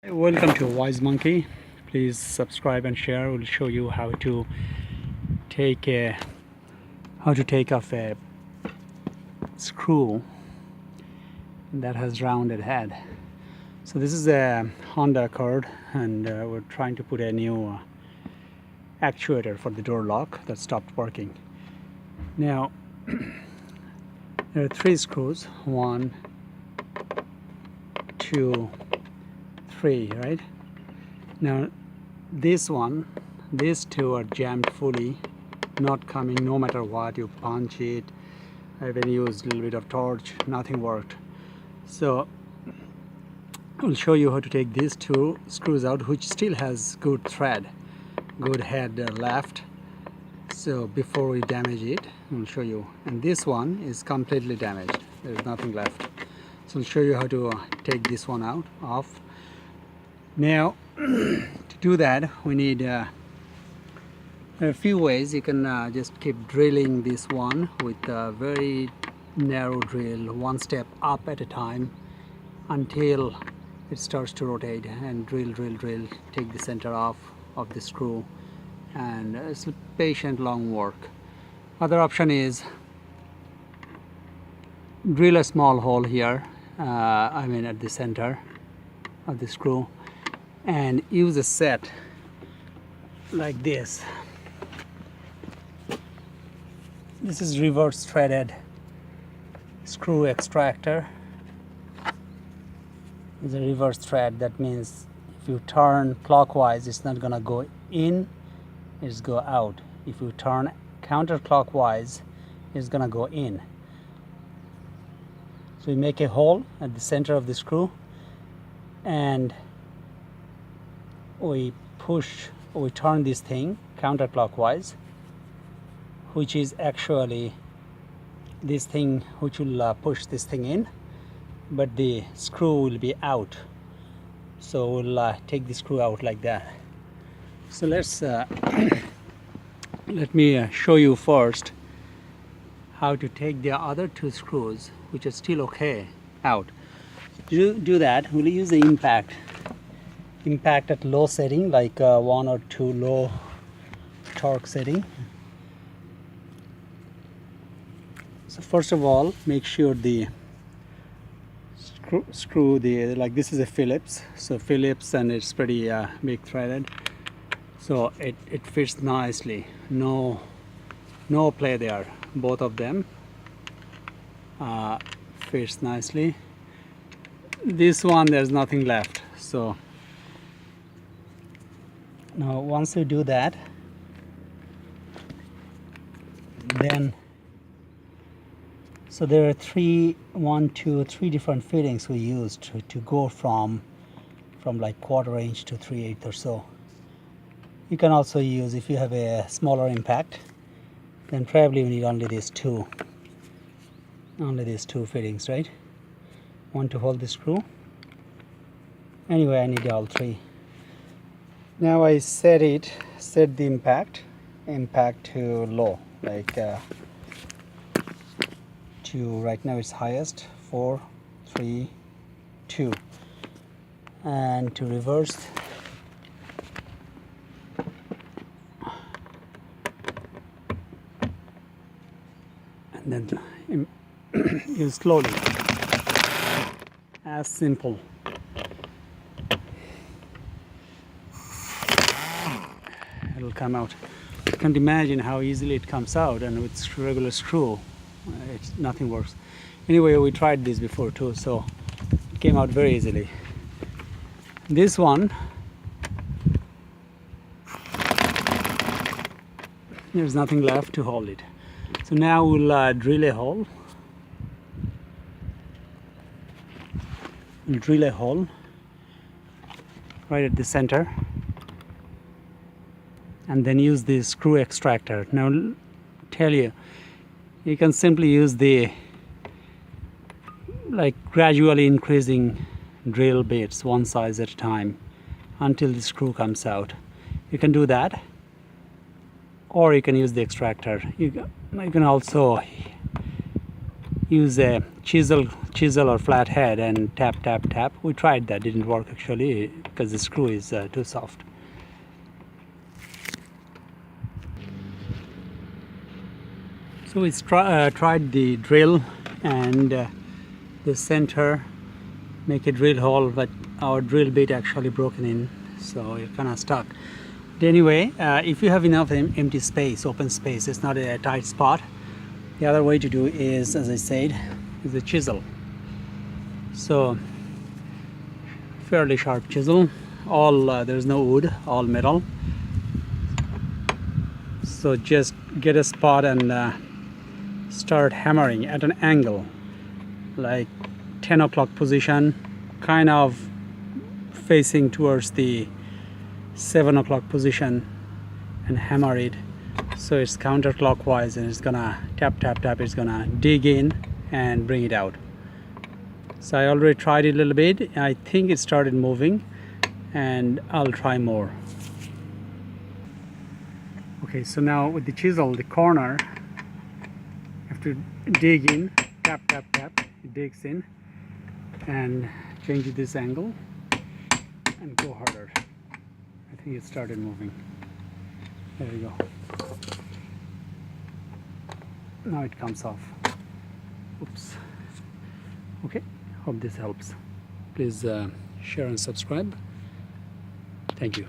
Welcome to Wise Monkey. Please subscribe and share. We'll show you how to take off a screw that has rounded head. So this is a Honda Accord, and we're trying to put a new actuator for the door lock that stopped working. Now there are 3 screws, 1, 2, 3, right? Now these 2 are jammed fully, not coming no matter what you punch it. I even used a little bit of torch, nothing worked. So I'll show you how to take these 2 screws out, which still has good thread, good head left. So before we damage it, I'll show you. And this one is completely damaged, there's nothing left. So I'll show you how to take this one off. Now to do that, we need a few ways. You can just keep drilling this one with a very narrow drill, one step up at a time until it starts to rotate, and drill, take the center off of the screw, and it's patient, long work. Other option is drill a small hole here, at the center of the screw, and use a set like this. This is reverse threaded screw extractor. It's a reverse thread. That means if you turn clockwise, it's not gonna go in, it's go out. If you turn counterclockwise, it's gonna go in. So we make a hole at the center of the screw, and we turn this thing counterclockwise, which is actually this thing which will push this thing in, but the screw will be out. So we'll take the screw out like that. So let's let me show you first how to take the other 2 screws, which are still okay, out. To do that, we'll use the impact at low setting, like 1 or 2 low torque setting. So first of all, make sure the screw like this is a Phillips, and it's pretty big threaded, so it fits nicely. No play there. Both of them fits nicely. This one, there's nothing left. So now once you do that, then so there are 3 different fittings we used to go from like 1/4 inch to 3/8 or so. You can also use, if you have a smaller impact, then probably we need only these 2 fittings, right? One to hold the screw. Anyway, I need all 3. Now I set the impact to low, like to right now it's highest, 4, 3, 2, and to reverse, and then you slowly, as simple. It'll come out. You can't imagine how easily it comes out, and with regular screw nothing works. Anyway, we tried this before too, so it came out very easily. This one, there's nothing left to hold it. So now we'll drill a hole. Right at the center, and then use the screw extractor. Now tell you can simply use the gradually increasing drill bits, one size at a time, until the screw comes out. You can do that, or you can use the extractor. You can also use a chisel or flathead and tap tap tap. We tried that, didn't work actually because the screw is too soft. So we tried the drill and the center, make a drill hole, but our drill bit actually broken in, so you're kind of stuck. But anyway, if you have enough empty space, open space, it's not a tight spot, the other way to do is, as I said, is a chisel. So fairly sharp chisel, all there's no wood, all metal. So just get a spot and start hammering at an angle, like 10 o'clock position, kind of facing towards the 7 o'clock position, and hammer it so it's counterclockwise, and it's gonna tap tap tap, it's gonna dig in and bring it out. So I already tried it a little bit, I think it started moving, and I'll try more. Okay, so now with the chisel, the corner, you have to dig in, tap tap tap, it digs in, and change this angle and go harder. I think it started moving. There we go. Now it comes off. Oops. Okay, hope this helps. Please share and subscribe. Thank you.